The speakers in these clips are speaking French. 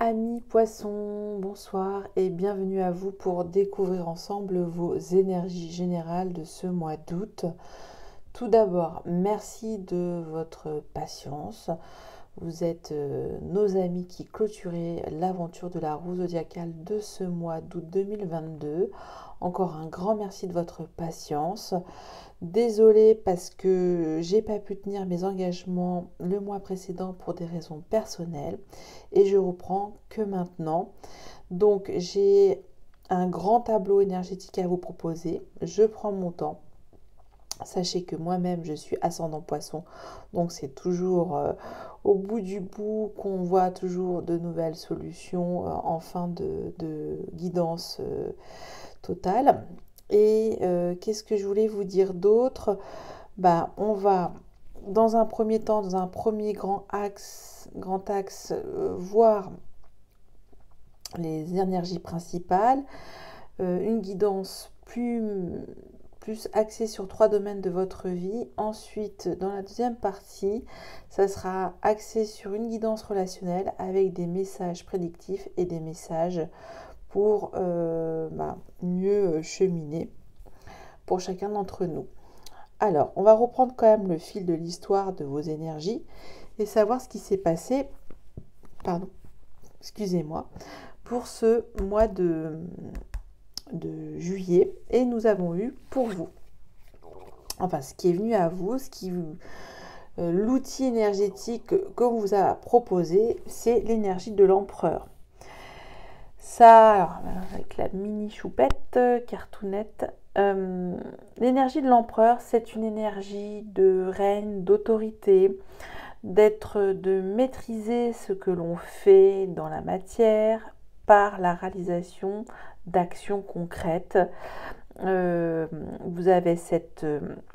Amis poissons, bonsoir et bienvenue à vous pour découvrir ensemble vos énergies générales de ce mois d'août. Tout d'abord, merci de votre patience. Vous êtes nos amis qui clôturaient l'aventure de la roue zodiacale de ce mois d'août 2022. Encore un grand merci de votre patience. Désolée parce que j'ai pas pu tenir mes engagements le mois précédent pour des raisons personnelles et je reprends que maintenant. Donc j'ai un grand tableau énergétique à vous proposer. Je prends mon temps. Sachez que moi-même je suis ascendant poisson, donc c'est toujours au bout du bout qu'on voit toujours de nouvelles solutions en fin de guidance totale. Et qu'est-ce que je voulais vous dire d'autre? On va dans un premier temps, dans un premier grand axe, voir les énergies principales, une guidance plus axée sur 3 domaines de votre vie. Ensuite, dans la deuxième partie, ça sera axé sur une guidance relationnelle avec des messages prédictifs et des messages pour mieux cheminer pour chacun d'entre nous. Alors, on va reprendre quand même le fil de l'histoire de vos énergies et savoir ce qui s'est passé, pour ce mois de juillet. Et nous avons eu pour vous, ce qui est venu à vous, l'outil énergétique qu'on vous a proposé, c'est l'énergie de l'empereur. Ça, alors, avec la mini choupette, cartoonette, l'énergie de l'empereur, c'est une énergie de règne, d'autorité, de maîtriser ce que l'on fait dans la matière par la réalisation d'actions concrètes. Vous avez cette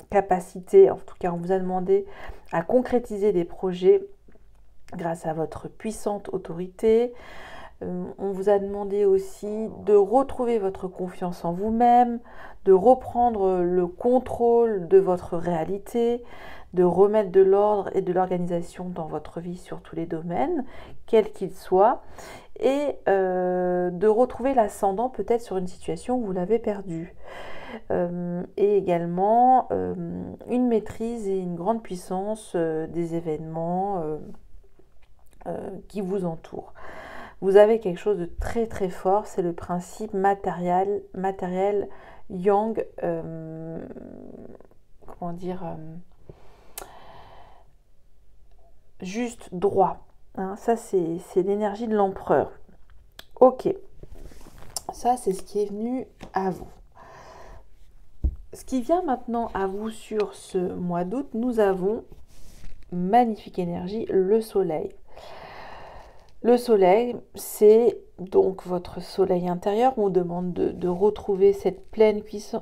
capacité, en tout cas on vous a demandé à concrétiser des projets grâce à votre puissante autorité. On vous a demandé aussi de retrouver votre confiance en vous-même, de reprendre le contrôle de votre réalité, de remettre de l'ordre et de l'organisation dans votre vie sur tous les domaines, quels qu'ils soient, et de retrouver l'ascendant peut-être sur une situation où vous l'avez perdue. Et également une maîtrise et une grande puissance des événements qui vous entourent. Vous avez quelque chose de très très fort, c'est le principe matériel yang, juste droit. Hein, ça c'est l'énergie de l'empereur. Ok, ça c'est ce qui est venu à vous. Ce qui vient maintenant à vous sur ce mois d'août, nous avons magnifique énergie, le soleil. Le soleil, c'est donc votre soleil intérieur. On vous demande de retrouver cette pleine puissance,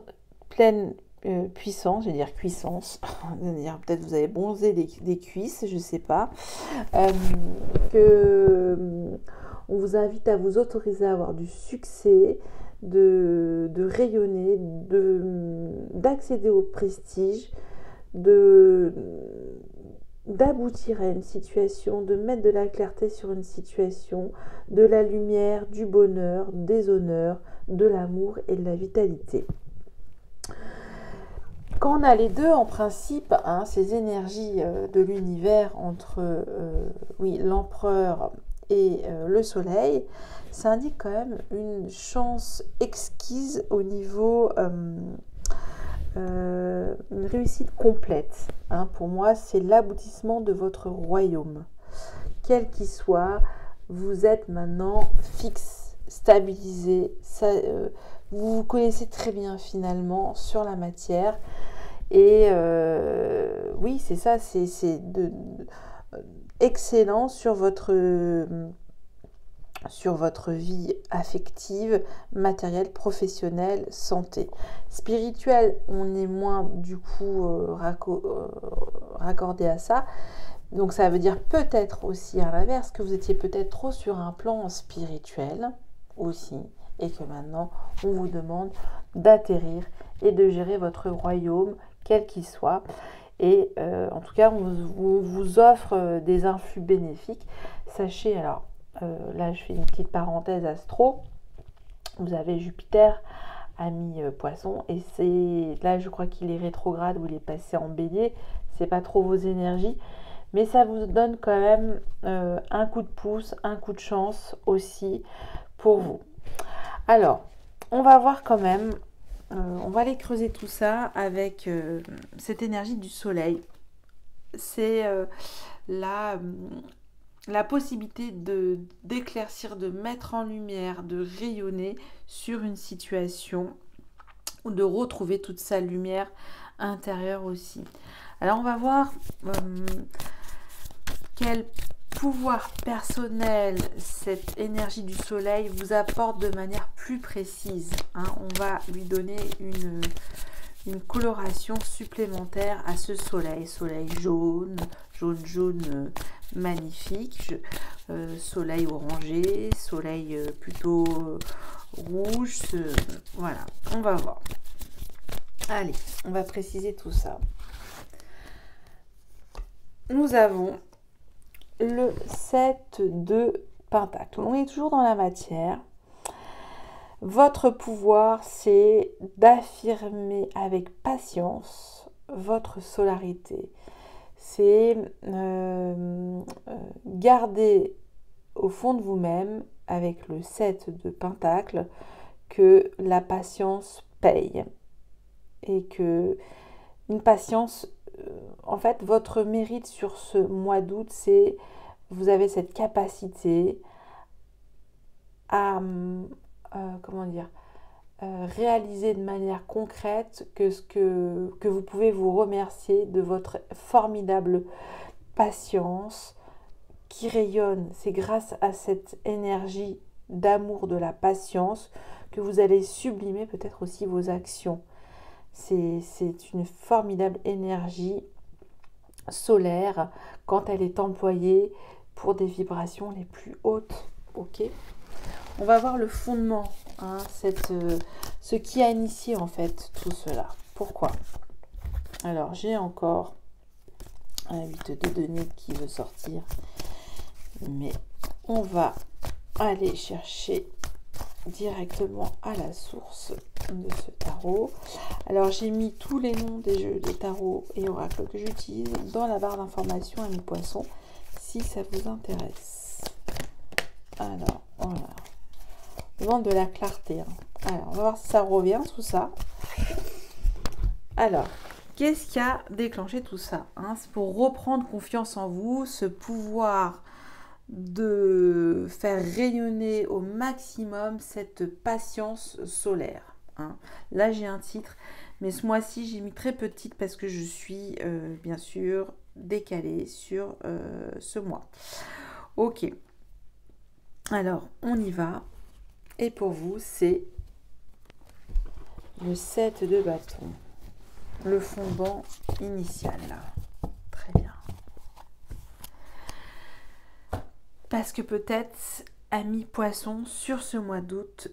je vais dire cuissance, peut-être vous avez bronzé des cuisses, je ne sais pas, on vous invite à vous autoriser à avoir du succès, de rayonner, d'accéder au prestige, d'aboutir à une situation, de mettre de la clarté sur une situation, de la lumière, du bonheur, des honneurs, de l'amour et de la vitalité. Quand on a les deux, en principe, ces énergies de l'univers entre l'empereur et le soleil, ça indique quand même une chance exquise au niveau une réussite complète. Pour moi, c'est l'aboutissement de votre royaume. Quel qu'il soit, vous êtes maintenant fixe, stabilisé. Vous vous connaissez très bien finalement sur la matière. Et oui, c'est ça, c'est excellent sur votre vie affective, matérielle, professionnelle, santé. Spirituelle, on est moins du coup raccordé à ça. Donc ça veut dire peut-être aussi à l'inverse que vous étiez peut-être trop sur un plan spirituel aussi et que maintenant on vous demande d'atterrir et de gérer votre royaume quel qu'il soit. Et en tout cas on vous offre des influx bénéfiques. Sachez alors là je fais une petite parenthèse astro, vous avez Jupiter à mi-poisson, et c'est là je crois qu'il est rétrograde ou il est passé en bélier, c'est pas trop vos énergies, mais ça vous donne quand même un coup de pouce, un coup de chance aussi pour vous. Alors, on va voir quand même, on va aller creuser tout ça avec cette énergie du soleil. C'est la possibilité d'éclaircir, de mettre en lumière, de rayonner sur une situation ou de retrouver toute sa lumière intérieure aussi. Alors on va voir quel pouvoir personnel cette énergie du soleil vous apporte de manière plus précise. On va lui donner une coloration supplémentaire à ce soleil. Soleil jaune, jaune magnifique, soleil orangé, soleil plutôt rouge, voilà, on va voir. Allez, on va préciser tout ça. Nous avons le 7 de Pentacle. On est toujours dans la matière. Votre pouvoir, c'est d'affirmer avec patience votre solarité. C'est garder au fond de vous-même, avec le 7 de Pentacle, que la patience paye. Et que une patience, en fait, votre mérite sur ce mois d'août, c'est vous avez cette capacité à réaliser de manière concrète que vous pouvez vous remercier de votre formidable patience qui rayonne. C'est grâce à cette énergie d'amour de la patience que vous allez sublimer peut-être aussi vos actions. C'est une formidable énergie solaire quand elle est employée pour des vibrations les plus hautes. Ok ? On va voir le fondement, ce qui a initié en fait tout cela. Pourquoi ? Alors j'ai encore un 8 de denier qui veut sortir, mais on va aller chercher directement à la source de ce tarot. Alors j'ai mis tous les noms des jeux de tarot et oracles que j'utilise dans la barre d'information à mi-poisson si ça vous intéresse. Alors voilà, on demande de la clarté. Alors on va voir si ça revient tout ça. Alors qu'est-ce qui a déclenché tout ça ? C'est pour reprendre confiance en vous, ce pouvoir de faire rayonner au maximum cette patience solaire. Là j'ai un titre, mais ce mois-ci j'ai mis très peu de titres parce que je suis bien sûr décalée sur ce mois. Ok, alors on y va, et pour vous c'est le 7 de bâton, le fondement initial là. Très bien. Parce que peut-être, amis poissons, sur ce mois d'août,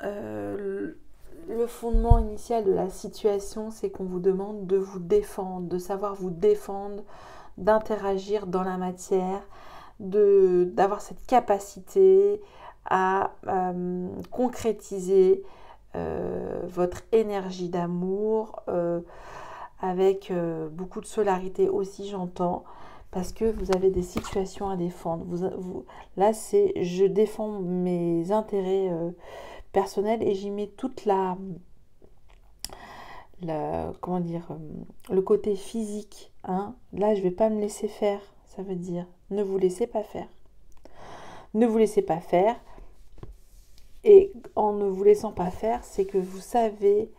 le fondement initial de la situation, c'est qu'on vous demande de vous défendre, de savoir vous défendre, d'interagir dans la matière, d'avoir cette capacité à concrétiser votre énergie d'amour avec beaucoup de solarité aussi, j'entends. Parce que vous avez des situations à défendre. Là, c'est je défends mes intérêts personnels et j'y mets toute comment dire, le côté physique. Là, je ne vais pas me laisser faire. Ça veut dire ne vous laissez pas faire. Ne vous laissez pas faire. Et en ne vous laissant pas faire, c'est que vous savez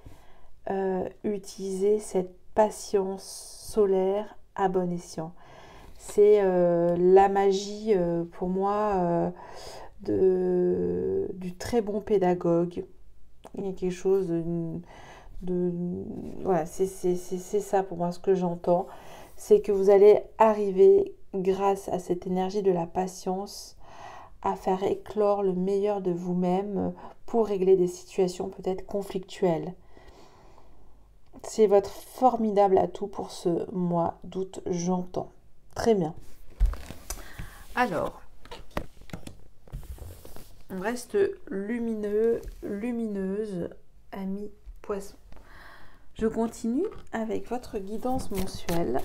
utiliser cette patience solaire à bon escient. C'est la magie pour moi du très bon pédagogue. Il y a quelque chose voilà, c'est ça pour moi ce que j'entends. C'est que vous allez arriver grâce à cette énergie de la patience à faire éclore le meilleur de vous-même pour régler des situations peut-être conflictuelles. C'est votre formidable atout pour ce mois d'août, j'entends. Très bien. Alors, on reste lumineux, lumineuse, amis poissons. Je continue avec votre guidance mensuelle.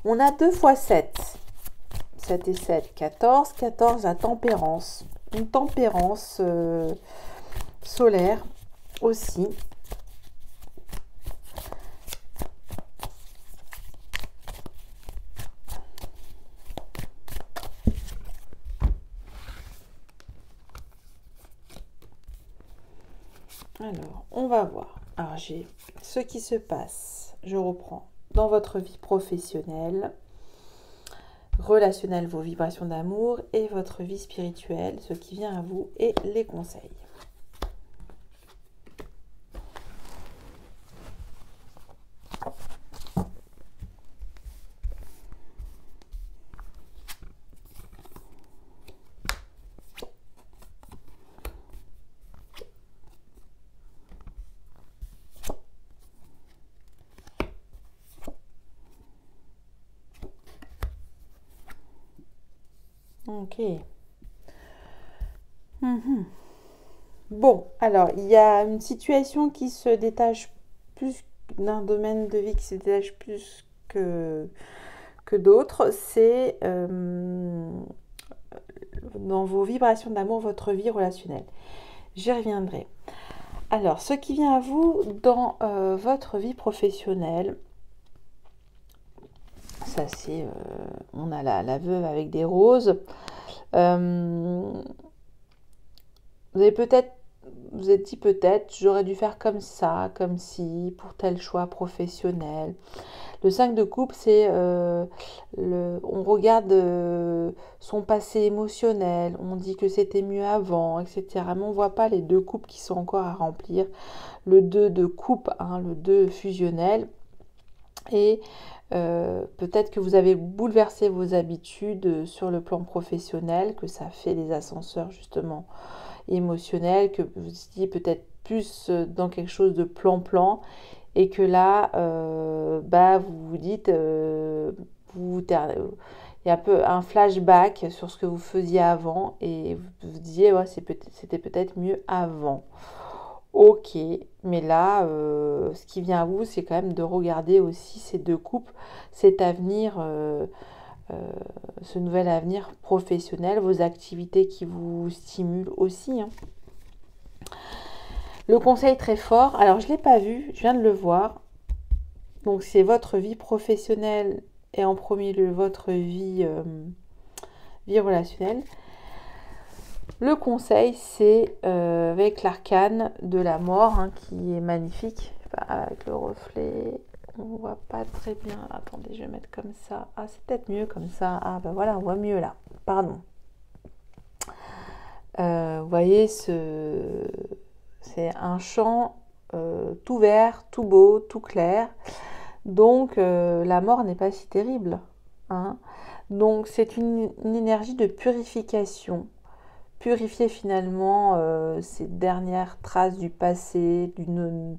On a 2 x 7. 7 et 7, 14. 14, la tempérance. Une tempérance solaire aussi. Alors, on va voir. Alors, j'ai ce qui se passe. Je reprends dans votre vie professionnelle, relationnelle, vos vibrations d'amour et votre vie spirituelle, ce qui vient à vous et les conseils. Ok. Bon, alors, il y a une situation qui se détache plus d'un domaine de vie qui se détache plus que d'autres. C'est dans vos vibrations d'amour, votre vie relationnelle. J'y reviendrai. Alors, ce qui vient à vous dans votre vie professionnelle, ça c'est, on a la veuve avec des roses. Vous êtes dit peut-être, j'aurais dû faire comme ça, comme si, pour tel choix professionnel. Le 5 de coupe, c'est, on regarde son passé émotionnel, on dit que c'était mieux avant, etc. Mais on ne voit pas les 2 coupes qui sont encore à remplir. Le 2 de coupe, le 2 fusionnel. Et peut-être que vous avez bouleversé vos habitudes sur le plan professionnel, que ça fait des ascenseurs justement émotionnels, que vous étiez peut-être plus dans quelque chose de plan-plan, et que là, vous vous dites, il y a un peu un flashback sur ce que vous faisiez avant, et vous vous disiez, ouais, c'était peut-être mieux avant. Ok, mais là, ce qui vient à vous, c'est quand même de regarder aussi ces 2 coupes, cet avenir, ce nouvel avenir professionnel, vos activités qui vous stimulent aussi. Le conseil très fort, alors je ne l'ai pas vu, je viens de le voir. Donc c'est votre vie professionnelle et en premier lieu votre vie relationnelle. Le conseil, c'est avec l'arcane de la mort, qui est magnifique. Avec le reflet, on ne voit pas très bien. Attendez, je vais mettre comme ça. Ah, c'est peut-être mieux comme ça. Ah, voilà, on voit mieux là. Pardon. Vous voyez, c'est un champ tout vert, tout beau, tout clair. Donc, la mort n'est pas si terrible. Donc, c'est une énergie de purification. Purifier finalement ces dernières traces du passé, d'une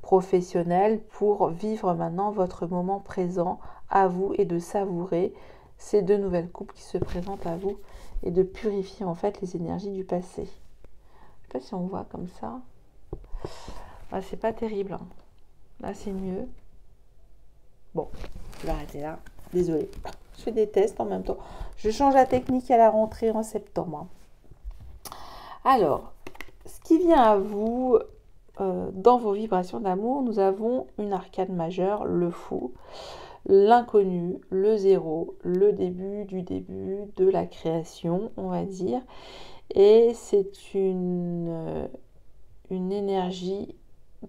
professionnelle, pour vivre maintenant votre moment présent à vous et de savourer ces 2 nouvelles coupes qui se présentent à vous et de purifier en fait les énergies du passé. Je ne sais pas si on voit comme ça. C'est pas terrible. Là c'est mieux. Bon, je vais arrêter là. Désolée. Je fais des tests en même temps. Je change la technique à la rentrée en septembre. Alors, ce qui vient à vous dans vos vibrations d'amour, nous avons une arcane majeure, le fou, l'inconnu, le zéro, le début du début de la création, on va dire. Et c'est une énergie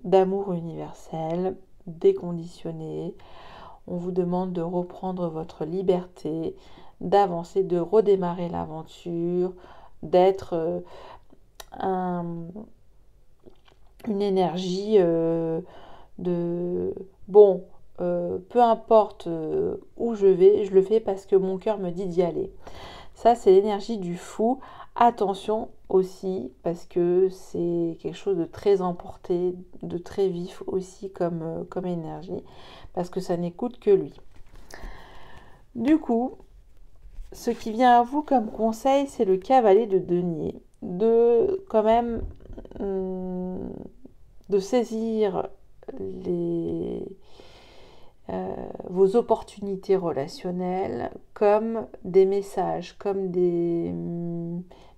d'amour universel, déconditionnée. On vous demande de reprendre votre liberté, d'avancer, de redémarrer l'aventure, d'être une énergie de bon, peu importe où je vais, je le fais parce que mon cœur me dit d'y aller. Ça, c'est l'énergie du fou Attention aussi, parce que c'est quelque chose de très emporté, de très vif aussi comme énergie, parce que ça n'écoute que lui. Du coup, ce qui vient à vous comme conseil, c'est le cavalier de denier, de quand même de saisir vos opportunités relationnelles comme des messages, comme des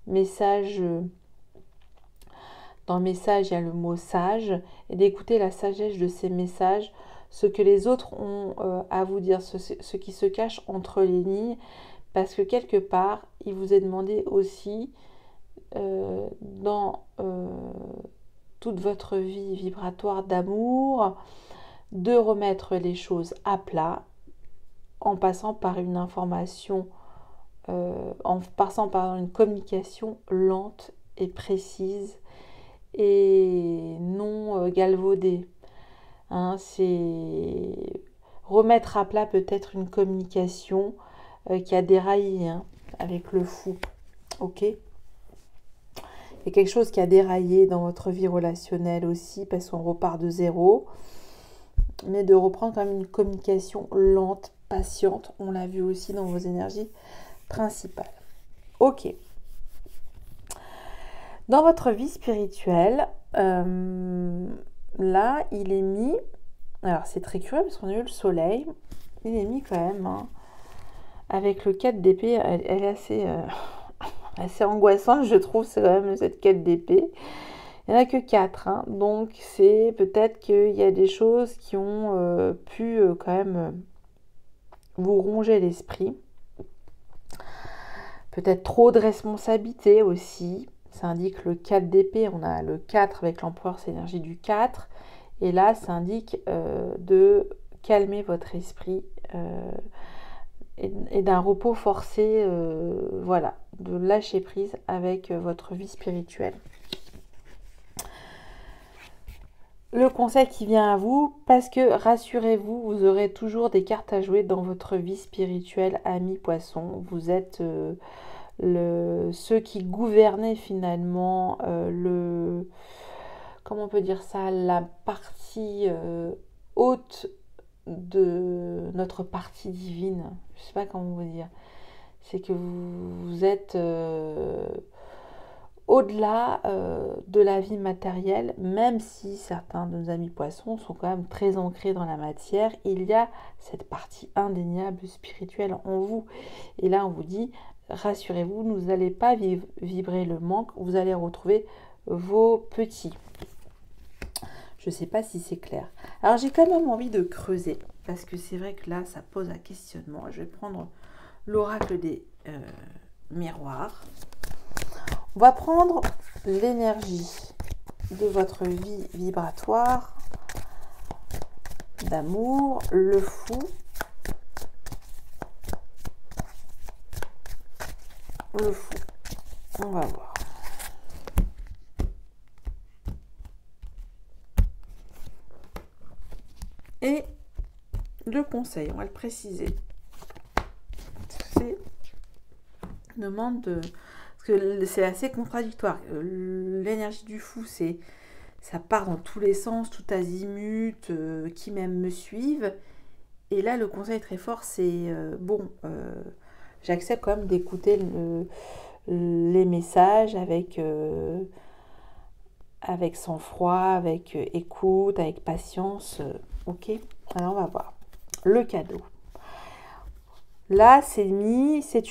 messages. Dans message, il y a le mot sage, et d'écouter la sagesse de ces messages, ce que les autres ont à vous dire, ce qui se cache entre les lignes, parce que quelque part, il vous est demandé aussi dans toute votre vie vibratoire d'amour, de remettre les choses à plat en passant par une information, en passant par une communication lente et précise et non galvaudée. Hein, c'est remettre à plat peut-être une communication qui a déraillé avec le fou. Ok ? Il y a quelque chose qui a déraillé dans votre vie relationnelle aussi, parce qu'on repart de zéro. Mais de reprendre quand même une communication lente, patiente. On l'a vu aussi dans vos énergies principales. Ok. Dans votre vie spirituelle, là, il est mis... Alors, c'est très curieux parce qu'on a eu le soleil. Il est mis quand même, avec le 4 d'épée, elle est assez angoissante, je trouve, c'est quand même cette 4 d'épée. Il n'y en a que 4, donc c'est peut-être qu'il y a des choses qui ont pu quand même vous ronger l'esprit. Peut-être trop de responsabilités aussi. Ça indique le 4 d'épée, on a le 4 avec l'empereur, c'est l'énergie du 4. Et là, ça indique de calmer votre esprit et d'un repos forcé, voilà, de lâcher prise avec votre vie spirituelle. Le conseil qui vient à vous, parce que rassurez-vous, vous aurez toujours des cartes à jouer dans votre vie spirituelle, amis poissons. Vous êtes ceux qui gouvernaient finalement comment on peut dire ça, la partie haute de notre partie divine. Je ne sais pas comment vous dire. C'est que vous êtes au-delà de la vie matérielle, même si certains de nos amis poissons sont quand même très ancrés dans la matière, il y a cette partie indéniable spirituelle en vous. Et là, on vous dit, rassurez-vous, vous n'allez pas vibrer le manque, vous allez retrouver vos petits. Je ne sais pas si c'est clair. Alors, j'ai quand même envie de creuser, parce que c'est vrai que là, ça pose un questionnement. Je vais prendre l'oracle des miroirs. On va prendre l'énergie de votre vie vibratoire, d'amour, le fou, on va voir. Et le conseil, on va le préciser. C'est une demande de... c'est assez contradictoire. L'énergie du fou, ça part dans tous les sens, tout azimut, qui même me suivent. Et là, le conseil très fort, c'est j'accepte quand même d'écouter les messages avec sang-froid, avec écoute, avec patience. Ok, alors on va voir. Le cadeau. Là, c'est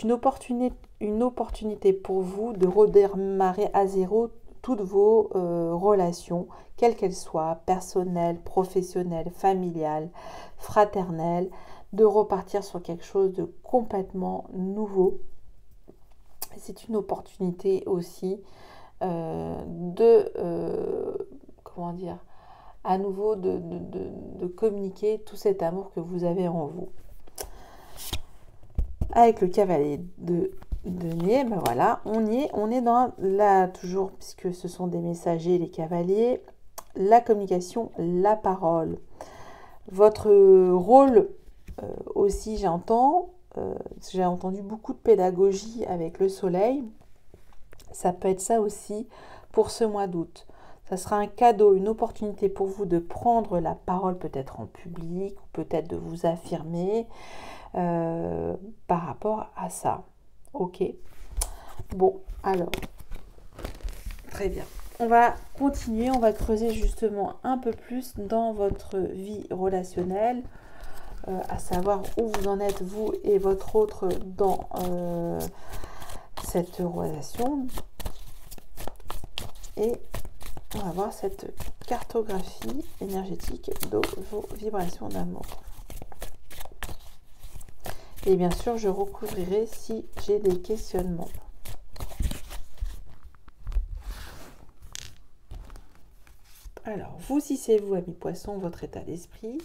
une opportunité pour vous de redémarrer à zéro toutes vos relations, quelles qu'elles soient, personnelles, professionnelles, familiales, fraternelles, de repartir sur quelque chose de complètement nouveau. C'est une opportunité aussi à nouveau de communiquer tout cet amour que vous avez en vous. Avec le cavalier de denier, ben voilà, on est dans là toujours, puisque ce sont des messagers, les cavaliers, la communication, la parole. Votre rôle aussi, j'ai entendu beaucoup de pédagogie avec le soleil. Ça peut être ça aussi pour ce mois d'août. Ça sera un cadeau, une opportunité pour vous de prendre la parole peut-être en public, ou peut-être de vous affirmer par rapport à ça. Ok. Bon, alors, très bien. On va continuer, on va creuser justement un peu plus dans votre vie relationnelle, à savoir où vous en êtes, vous et votre autre, dans cette relation. Et on va voir cette cartographie énergétique de vos vibrations d'amour. Et bien sûr, je recouvrirai si j'ai des questionnements. Alors, vous, si c'est vous, amis poissons, votre état d'esprit,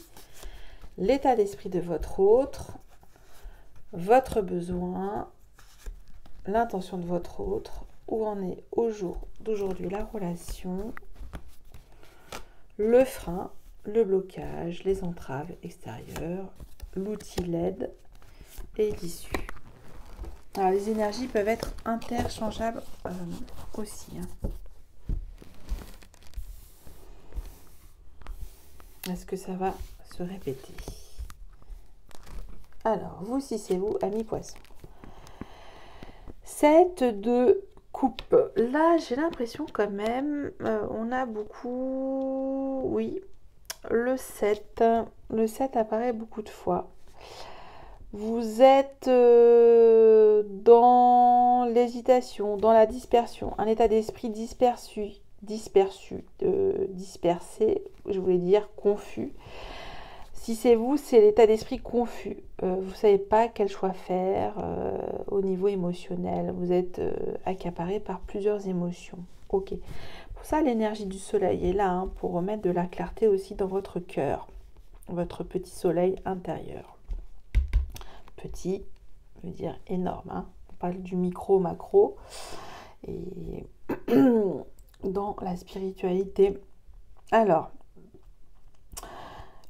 l'état d'esprit de votre autre, votre besoin, l'intention de votre autre, où en est au jour d'aujourd'hui la relation, le frein, le blocage, les entraves extérieures, l'outil LED et l'issue. Alors, les énergies peuvent être interchangeables aussi. Est-ce que ça va se répéter? Alors, vous, si c'est vous, amis poissons. 7 de coupe. Là, j'ai l'impression quand même, on a beaucoup... Oui, le 7. Le 7 apparaît beaucoup de fois. Vous êtes dans l'hésitation, dans la dispersion, un état d'esprit dispersé, je voulais dire confus. Si c'est vous, c'est l'état d'esprit confus. Vous ne savez pas quel choix faire au niveau émotionnel. Vous êtes accaparé par plusieurs émotions. Ok. Pour ça, l'énergie du soleil est là, pour remettre de la clarté aussi dans votre cœur, votre petit soleil intérieur. Petit, veut dire énorme. On parle du micro-macro. Et dans la spiritualité. Alors,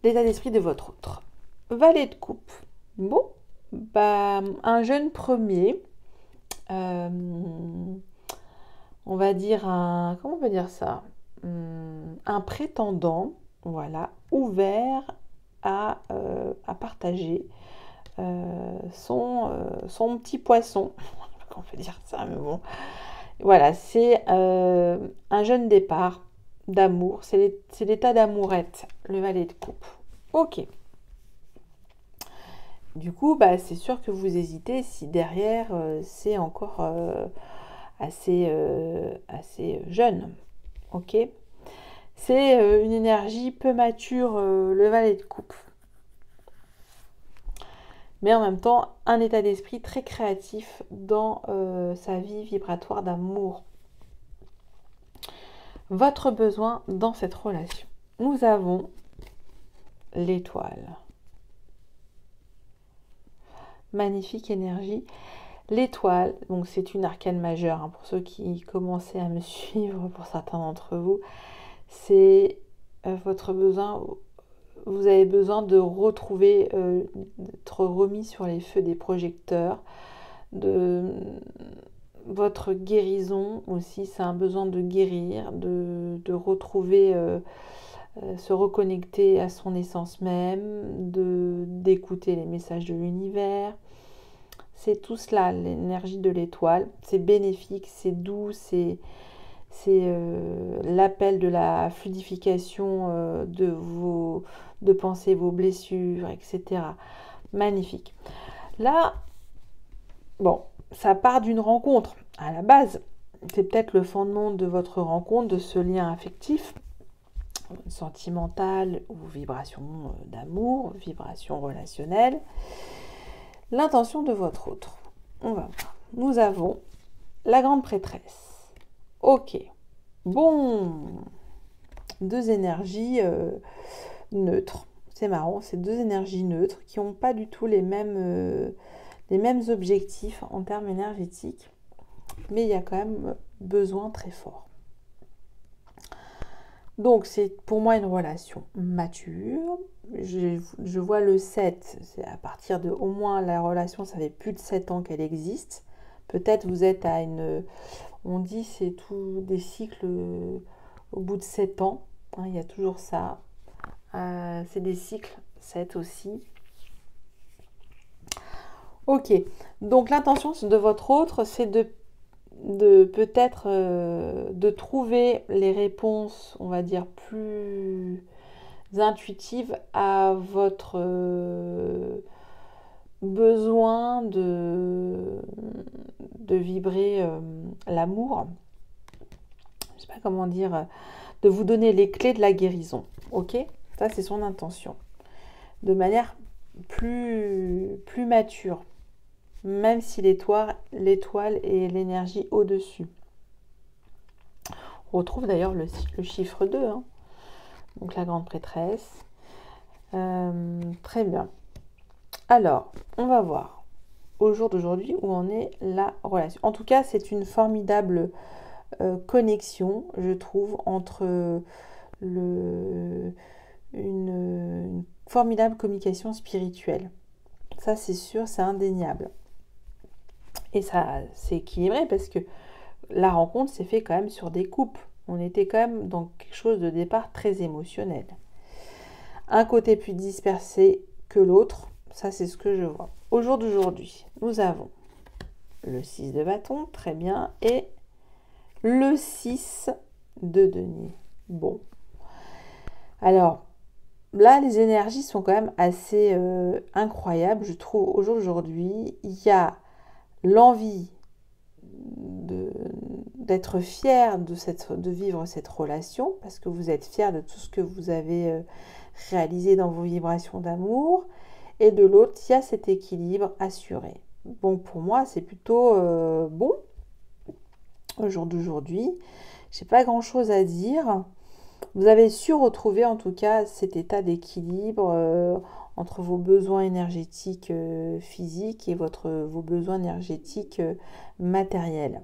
l'état d'esprit de votre autre. Valet de coupe. Bon, un jeune premier, on va dire comment on peut dire ça, un prétendant, voilà, ouvert à partager son petit poisson. Je sais pas comment on peut dire ça, mais bon. Voilà, c'est un jeune départ d'amour. C'est l'état d'amourette, le valet de coupe. Ok. Du coup, c'est sûr que vous hésitez si derrière, c'est encore assez jeune. Ok. C'est une énergie peu mature, le valet de coupe. Mais en même temps, un état d'esprit très créatif dans sa vie vibratoire d'amour. Votre besoin dans cette relation. Nous avons l'étoile. Magnifique énergie. L'étoile, donc c'est une arcane majeure, pour ceux qui commençaient à me suivre, pour certains d'entre vous, c'est votre besoin, vous avez besoin de retrouver, d'être remis sur les feux des projecteurs, de votre guérison aussi, c'est un besoin de guérir, de retrouver, se reconnecter à son essence même, d'écouter les messages de l'univers. C'est tout cela, l'énergie de l'étoile. C'est bénéfique, c'est doux, c'est l'appel de la fluidification de pensées, vos blessures, etc. Magnifique. Là, bon, ça part d'une rencontre. À la base, c'est peut-être le fondement de votre rencontre, de ce lien affectif, sentimental ou vibration d'amour, vibration relationnelle. L'intention de votre autre. On va voir. Nous avons la grande prêtresse. Ok. Bon. Deux énergies neutres. C'est marrant, c'est deux énergies neutres qui n'ont pas du tout les mêmes objectifs en termes énergétiques. Mais il y a quand même besoin très fort. Donc, c'est pour moi une relation mature. Je vois le 7, c'est à partir de au moins la relation, ça fait plus de 7 ans qu'elle existe. Peut-être vous êtes à une... On dit c'est tout des cycles au bout de 7 ans. Hein, il y a toujours ça. C'est des cycles, 7 aussi. Ok, donc l'intention de votre autre, c'est de peut-être de trouver les réponses, on va dire, plus intuitives à votre besoin de vibrer l'amour. Je sais pas comment dire, de vous donner les clés de la guérison. Ok, ça c'est son intention. De manière plus mature. Même si l'étoile est l'énergie au-dessus. On retrouve d'ailleurs le chiffre 2, hein. Donc la grande prêtresse. Très bien. Alors, on va voir au jour d'aujourd'hui où en est la relation. En tout cas, c'est une formidable connexion, je trouve, entre une formidable communication spirituelle. Ça, c'est sûr, c'est indéniable. Et ça, c'est équilibré parce que la rencontre s'est faite quand même sur des coupes. On était quand même dans quelque chose de départ très émotionnel. Un côté plus dispersé que l'autre, ça c'est ce que je vois. Au jour d'aujourd'hui, nous avons le 6 de bâton, très bien, et le 6 de denier. Bon. Alors, là, les énergies sont quand même assez incroyables, je trouve, au jour d'aujourd'hui. Il y a l'envie d'être fier de vivre cette relation, parce que vous êtes fier de tout ce que vous avez réalisé dans vos vibrations d'amour, et de l'autre, il y a cet équilibre assuré. Bon, pour moi, c'est plutôt bon, au jour d'aujourd'hui. Je n'ai pas grand-chose à dire. Vous avez su retrouver, en tout cas, cet état d'équilibre entre vos besoins énergétiques physiques et vos besoins énergétiques matériels.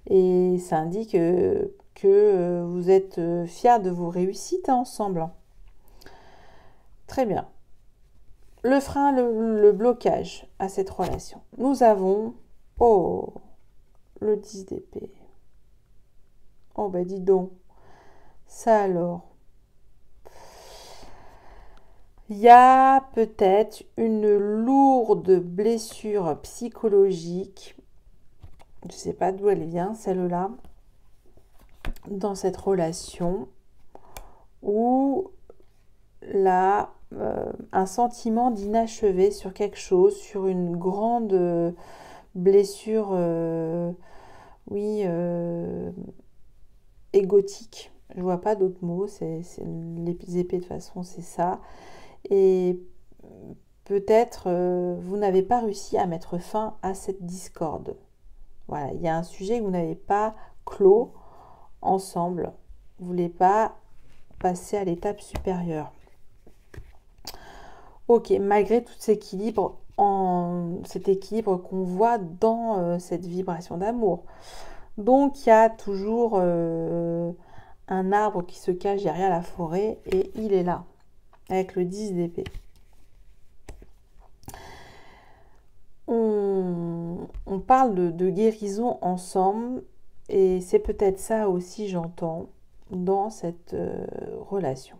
Et ça indique que vous êtes fiers de vos réussites ensemble. Très bien. Le frein, le blocage à cette relation. Nous avons, le 10 d'épée. Oh, bah dis donc. Ça alors. Il y a peut-être une lourde blessure psychologique. Je ne sais pas d'où elle vient, celle-là. Dans cette relation. Où là, un sentiment d'inachevé sur quelque chose, sur une grande blessure, égotique. Je vois pas d'autres mots, c'est les épées de toute façon, c'est ça. Et peut-être vous n'avez pas réussi à mettre fin à cette discorde. Voilà, il y a un sujet que vous n'avez pas clos ensemble. Vous ne voulez pas passer à l'étape supérieure. Ok, malgré tout cet équilibre qu'on voit dans cette vibration d'amour. Donc, il y a toujours un arbre qui se cache derrière la forêt et il est là, avec le 10 d'épée. On parle de guérison ensemble et c'est peut-être ça aussi, j'entends, dans cette relation.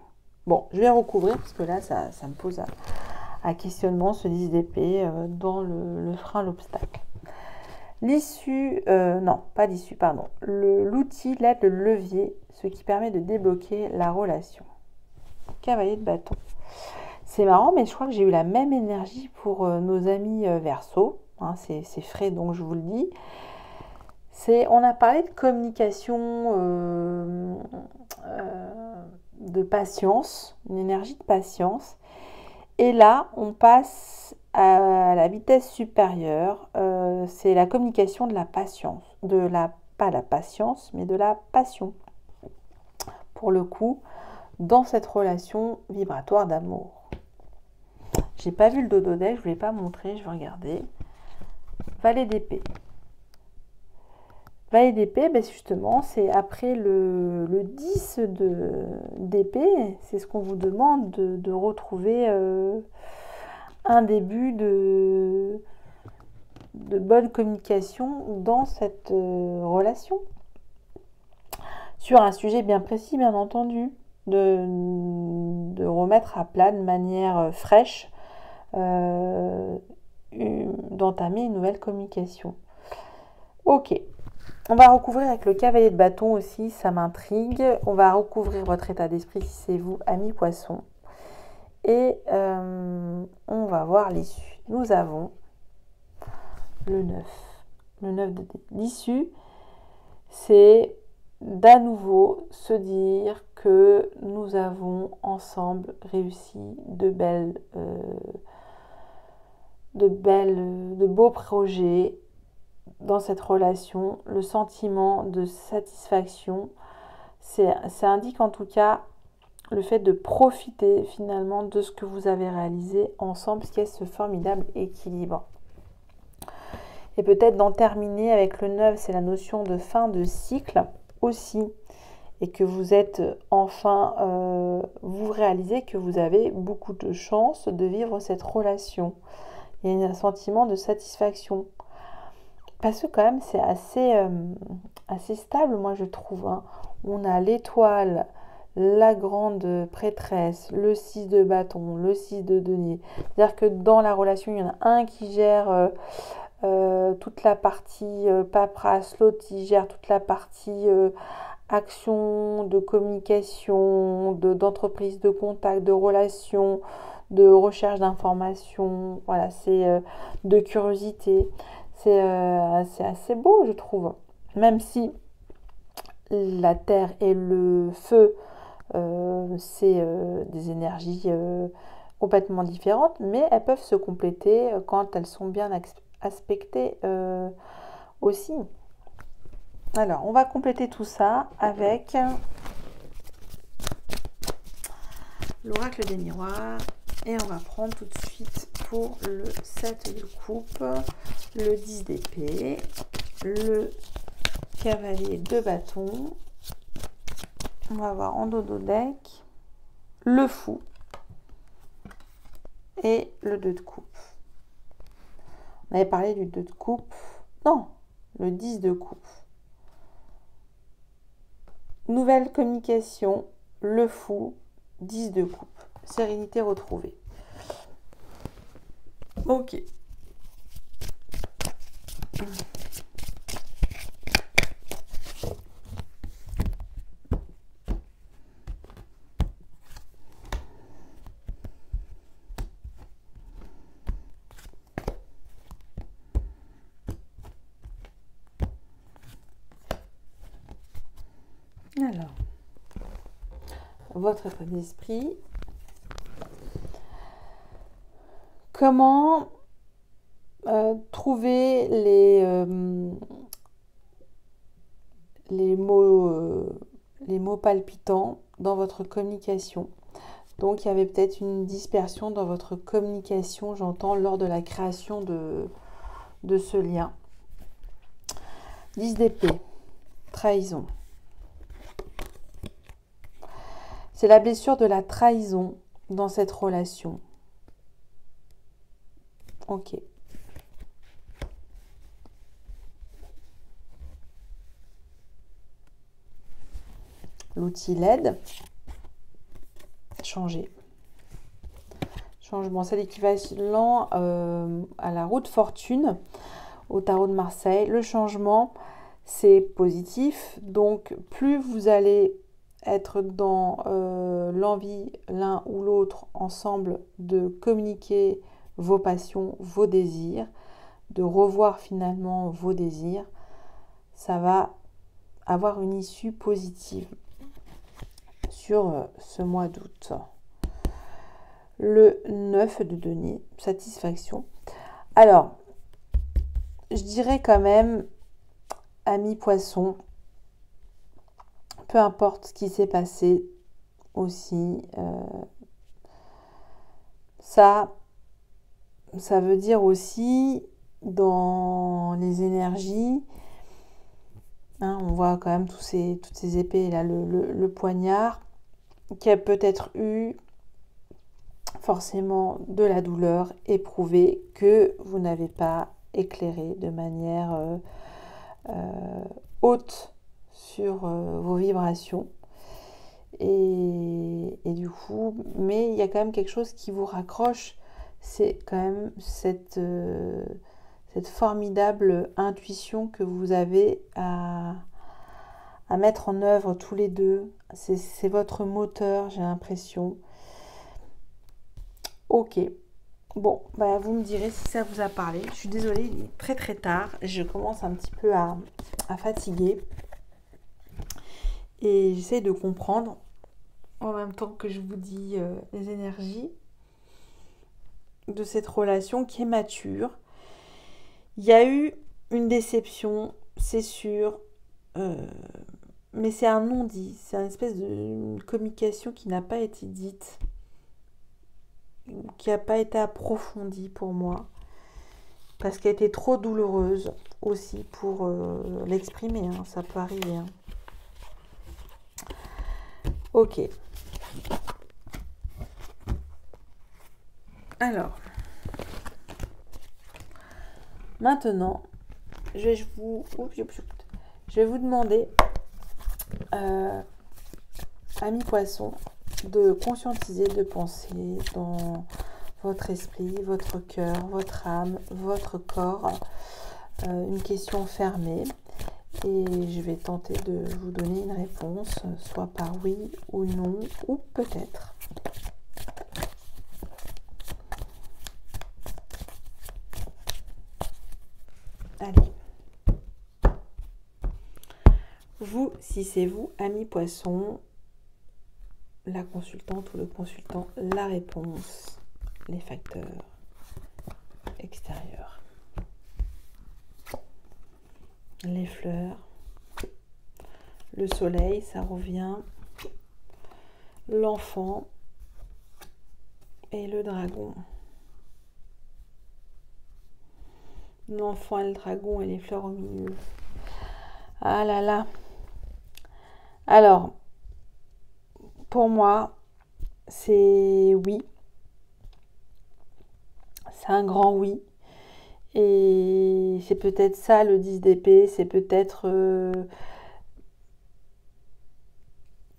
Bon, je vais recouvrir parce que là, ça me pose à questionnement, ce 10 d'épée dans le frein, l'obstacle. L'issue, non, pas l'issue, pardon. L'outil, l'aide, le levier, ce qui permet de débloquer la relation. Cavalier de bâton. C'est marrant, mais je crois que j'ai eu la même énergie pour nos amis Verseau. Hein, c'est frais, donc je vous le dis. On a parlé de communication, de patience, une énergie de patience. Et là, on passe à la vitesse supérieure. C'est la communication de la patience. Pas la patience, mais de la passion. Pour le coup, dans cette relation vibratoire d'amour. J'ai pas vu le dodo deck, je voulais pas montrer, je vais regarder. Valet d'épée. Valet d'épée, ben justement, c'est après le 10 d'épée, c'est ce qu'on vous demande de retrouver un début de bonne communication dans cette relation. Sur un sujet bien précis, bien entendu, de remettre à plat de manière fraîche, d'entamer une nouvelle communication. Ok, on va recouvrir avec le cavalier de bâton aussi, ça m'intrigue. On va recouvrir votre état d'esprit si c'est vous, ami poisson. Et on va voir l'issue. Nous avons le 9. Le 9 de l'issue, c'est d'à nouveau se dire que nous avons ensemble réussi de beaux projets dans cette relation. Le sentiment de satisfaction, ça indique en tout cas le fait de profiter finalement de ce que vous avez réalisé ensemble, ce qui est ce formidable équilibre. Et peut-être d'en terminer avec le 9, c'est la notion de fin de cycle aussi, et que vous êtes enfin, vous réalisez que vous avez beaucoup de chance de vivre cette relation. Il y a un sentiment de satisfaction. Parce que quand même, c'est assez stable, moi je trouve. Hein. On a l'étoile, la grande prêtresse, le 6 de bâton, le 6 de denier. C'est-à-dire que dans la relation, il y en a un qui gère toute la partie paperasse, l'autre qui gère toute la partie action, de communication, d'entreprise, de contact, de relation, de recherche d'informations. Voilà, c'est de curiosité. C'est assez beau, je trouve. Même si la terre et le feu, c'est des énergies complètement différentes, mais elles peuvent se compléter quand elles sont bien aspectées aussi. Alors, on va compléter tout ça avec l'oracle des miroirs. Et on va prendre tout de suite pour le 7 de coupe, le 10 d'épée, le cavalier de bâton. On va voir en dodo deck le fou et le 2 de coupe. On avait parlé du 2 de coupe. Non, le 10 de coupe. Nouvelle communication, le fou, 10 de coupe. Sérénité retrouvée. Ok. Alors, votre état d'esprit. Comment trouver les mots palpitants dans votre communication. Donc, il y avait peut-être une dispersion dans votre communication, j'entends, lors de la création de ce lien. 10 d'épée, trahison. C'est la blessure de la trahison dans cette relation. Ok. L'outil LED. Changer. Changement, c'est l'équivalent à la roue de fortune au tarot de Marseille. Le changement, c'est positif. Donc, plus vous allez être dans l'envie l'un ou l'autre ensemble de communiquer vos passions, vos désirs, de revoir finalement vos désirs, ça va avoir une issue positive sur ce mois d'août. Le 9 de denier, satisfaction. Alors, je dirais quand même, amis poissons, peu importe ce qui s'est passé aussi, ça veut dire aussi dans les énergies, hein, on voit quand même toutes ces épées là, le poignard, qui a peut-être eu forcément de la douleur éprouvée que vous n'avez pas éclairer de manière haute sur vos vibrations. Et du coup, mais il y a quand même quelque chose qui vous raccroche, c'est quand même cette formidable intuition que vous avez à mettre en œuvre tous les deux. C'est votre moteur, j'ai l'impression. Ok. Bon, bah vous me direz si ça vous a parlé. Je suis désolée, il est très très tard. Je commence un petit peu à fatiguer. Et j'essaie de comprendre en même temps que je vous dis les énergies de cette relation qui est mature. Il y a eu une déception, c'est sûr, mais c'est un non-dit. C'est une espèce de communication qui n'a pas été dite, qui n'a pas été approfondie pour moi, parce qu'elle était trop douloureuse aussi pour l'exprimer, hein, ça peut arriver. Hein. Ok. Alors, maintenant, je vais vous demander, amis poissons, de conscientiser, de penser dans votre esprit, votre cœur, votre âme, votre corps, une question fermée. Et je vais tenter de vous donner une réponse, soit par oui ou non, ou peut-être. Allez. Vous, si c'est vous, amis poissons, la consultante ou le consultant, la réponse, les facteurs extérieurs. Les fleurs, le soleil, ça revient, l'enfant et le dragon. L'enfant et le dragon et les fleurs au milieu. Ah là là. Alors, pour moi, c'est oui. C'est un grand oui. Et c'est peut-être ça le 10 d'épée, c'est peut-être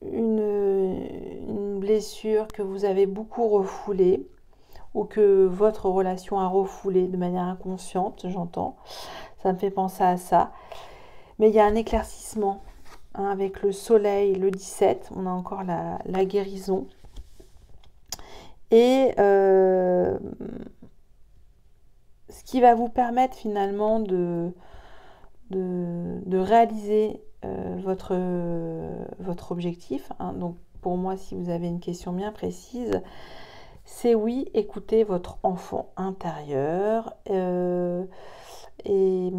une blessure que vous avez beaucoup refoulée ou que votre relation a refoulée de manière inconsciente, j'entends. Ça me fait penser à ça. Mais il y a un éclaircissement hein, avec le soleil, le 17, on a encore la guérison. Et ce qui va vous permettre finalement de réaliser votre objectif. Hein. Donc pour moi, si vous avez une question bien précise, c'est oui, écoutez votre enfant intérieur et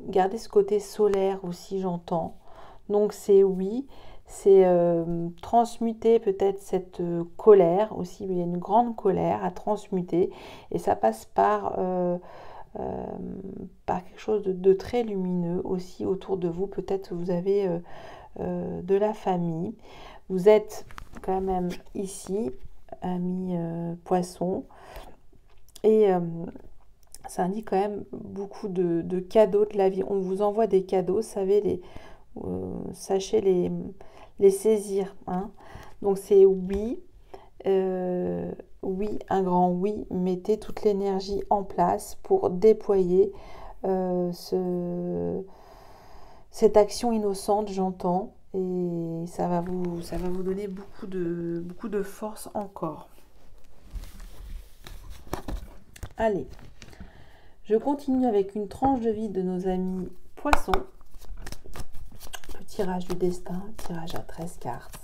gardez ce côté solaire aussi, j'entends. Donc c'est oui, c'est transmuter peut-être cette colère aussi, il y a une grande colère à transmuter et ça passe par quelque chose de très lumineux aussi autour de vous. Peut-être vous avez de la famille, vous êtes quand même ici, amis poissons, et ça indique quand même beaucoup de cadeaux de la vie. On vous envoie des cadeaux, sachez les saisir. Hein. Donc c'est oui, oui, un grand oui. Mettez toute l'énergie en place pour déployer cette action innocente, j'entends. Et ça va vous donner beaucoup de force encore. Allez, je continue avec une tranche de vie de nos amis poissons. Le tirage du destin, tirage à 13 cartes.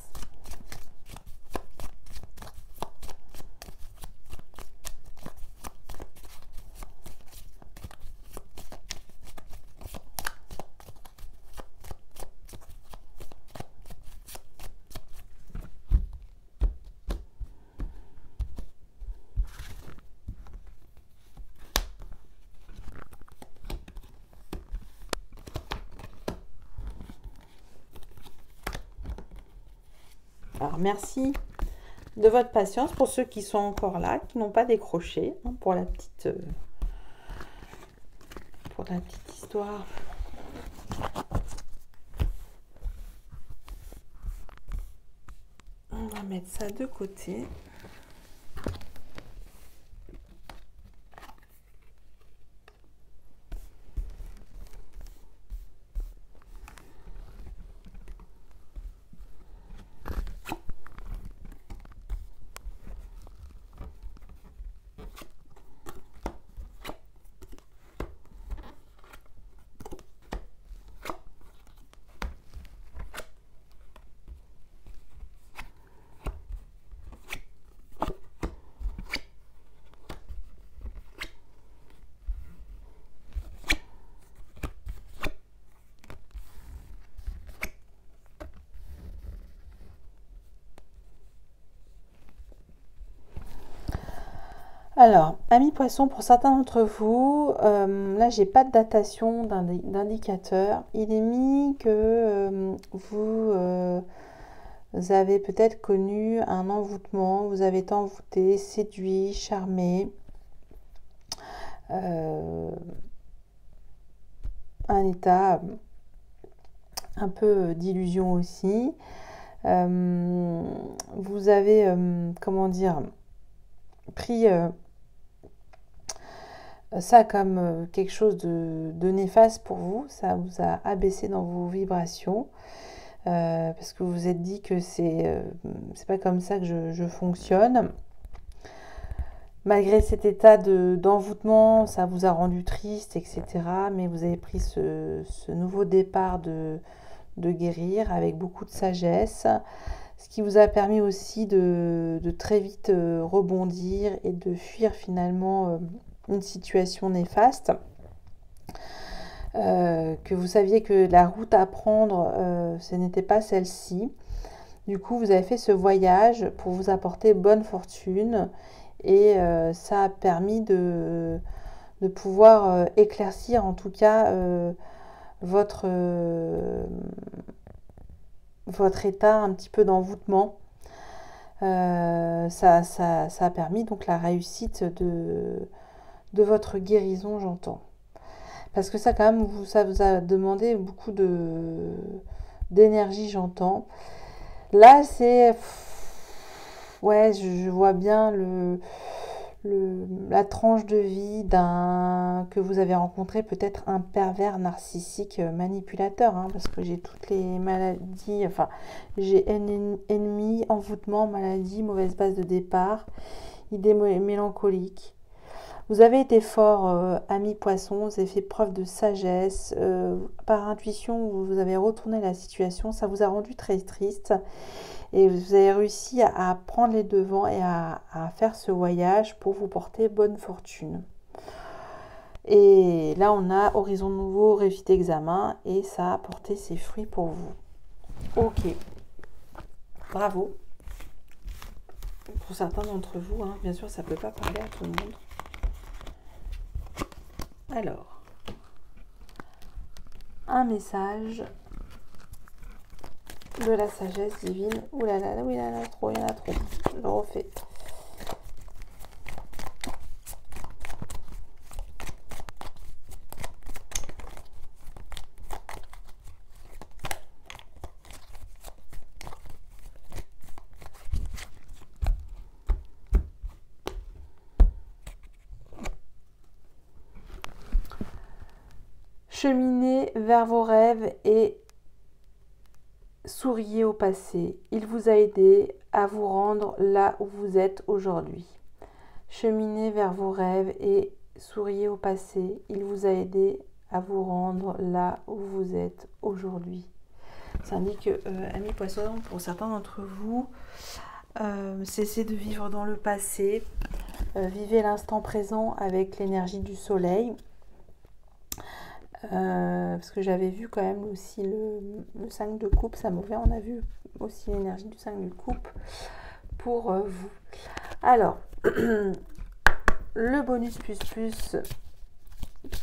Alors, merci de votre patience pour ceux qui sont encore là, qui n'ont pas décroché, hein, pour la petite pour la petite histoire. On va mettre ça de côté. Alors, amis poissons, pour certains d'entre vous, là j'ai pas de datation d'indicateur. Il est mis que vous avez peut-être connu un envoûtement, vous avez été envoûté, séduit, charmé. Un état un peu d'illusion aussi. Vous avez, comment dire, pris ça comme quelque chose de néfaste pour vous, ça vous a abaissé dans vos vibrations, parce que vous vous êtes dit que c'est pas comme ça que je fonctionne. Malgré cet état d'envoûtement, ça vous a rendu triste, etc. Mais vous avez pris ce nouveau départ de guérir avec beaucoup de sagesse, ce qui vous a permis aussi de très vite rebondir et de fuir finalement une situation néfaste, que vous saviez que la route à prendre, ce n'était pas celle-ci. Du coup, vous avez fait ce voyage pour vous apporter bonne fortune et ça a permis de pouvoir éclaircir en tout cas votre état un petit peu d'envoûtement. Ça a permis donc la réussite de votre guérison, j'entends. Parce que ça, quand même, ça vous a demandé beaucoup d'énergie, j'entends. Là, c'est... Ouais, je vois bien la tranche de vie que vous avez rencontré, peut-être un pervers narcissique manipulateur, hein, parce que j'ai toutes les maladies, enfin, j'ai ennemi, envoûtement, maladie, mauvaise base de départ, idée mélancolique. Vous avez été fort, ami poisson, vous avez fait preuve de sagesse, par intuition, vous avez retourné la situation, ça vous a rendu très triste et vous avez réussi à prendre les devants et à faire ce voyage pour vous porter bonne fortune. Et là, on a horizon nouveau, réussite examen et ça a porté ses fruits pour vous. Ok, bravo. Pour certains d'entre vous, hein, bien sûr, ça ne peut pas parler à tout le monde. Alors, un message de la sagesse divine. Ouh là là, oui, il y en a trop, il y en a trop. Je le refais. Cheminez vers vos rêves et souriez au passé. Il vous a aidé à vous rendre là où vous êtes aujourd'hui. Cheminez vers vos rêves et souriez au passé. Il vous a aidé à vous rendre là où vous êtes aujourd'hui. Ça indique, amis poissons, pour certains d'entre vous, cessez de vivre dans le passé. Vivez l'instant présent avec l'énergie du soleil. Parce que j'avais vu quand même aussi le 5 de coupe, ça m'ouvert, on a vu aussi l'énergie du 5 de coupe pour vous. Alors, le bonus plus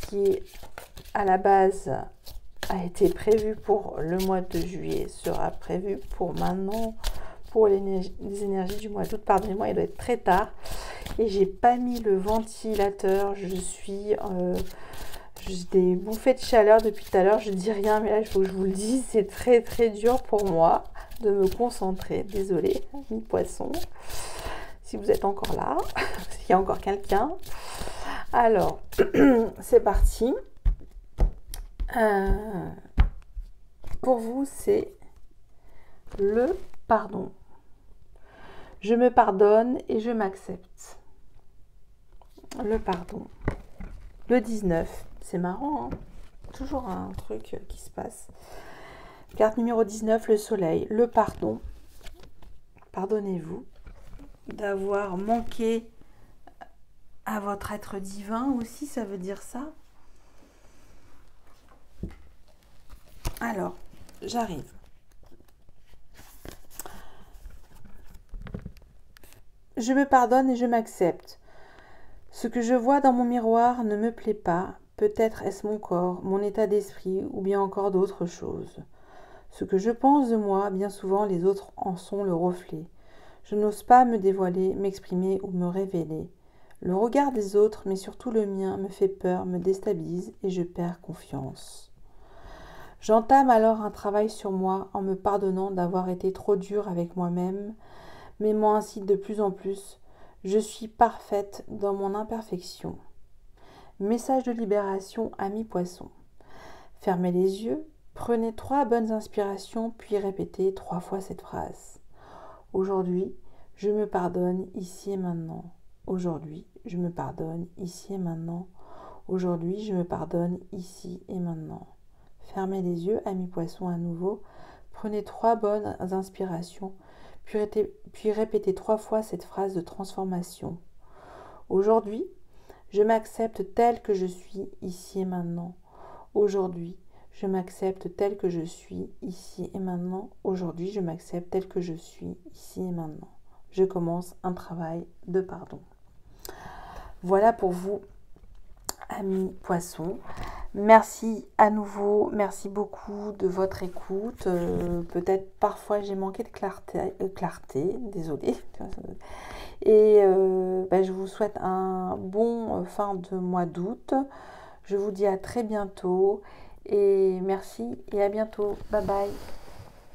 qui est à la base a été prévu pour le mois de juillet sera prévu pour maintenant pour les énergies du mois d'août. Pardonnez-moi, il doit être très tard et j'ai pas mis le ventilateur. j'ai des bouffées de chaleur depuis tout à l'heure. Je dis rien, mais là, il faut que je vous le dise. C'est très, très dur pour moi de me concentrer. Désolée, mi poisson. Si vous êtes encore là, s'il y a encore quelqu'un. Alors, c'est parti. Pour vous, c'est le pardon. Je me pardonne et je m'accepte. Le pardon. Le 19, c'est marrant, hein, toujours un truc qui se passe. Carte numéro 19, le soleil, le pardon. Pardonnez-vous d'avoir manqué à votre être divin aussi, ça veut dire ça. Alors, j'arrive. Je me pardonne et je m'accepte. Ce que je vois dans mon miroir ne me plaît pas. Peut-être est-ce mon corps, mon état d'esprit ou bien encore d'autres choses. Ce que je pense de moi, bien souvent les autres en sont le reflet. Je n'ose pas me dévoiler, m'exprimer ou me révéler. Le regard des autres, mais surtout le mien, me fait peur, me déstabilise et je perds confiance. J'entame alors un travail sur moi en me pardonnant d'avoir été trop dure avec moi-même, m'aimant ainsi de plus en plus. Je suis parfaite dans mon imperfection. Message de libération à mi-poisson. Fermez les yeux, prenez 3 bonnes inspirations, puis répétez 3 fois cette phrase. Aujourd'hui, je me pardonne ici et maintenant. Aujourd'hui, je me pardonne ici et maintenant. Aujourd'hui, je me pardonne ici et maintenant. Fermez les yeux à mi-poisson à nouveau. Prenez 3 bonnes inspirations, puis répétez 3 fois cette phrase de transformation. Aujourd'hui, je m'accepte tel que je suis ici et maintenant. Aujourd'hui, je m'accepte tel que je suis ici et maintenant. Aujourd'hui, je m'accepte tel que je suis ici et maintenant. Je commence un travail de pardon. Voilà pour vous, amis poissons. Merci à nouveau, merci beaucoup de votre écoute. Peut-être parfois j'ai manqué de clarté, désolée. Et je vous souhaite un bon fin de mois d'août. Je vous dis à très bientôt et merci et à bientôt. Bye bye.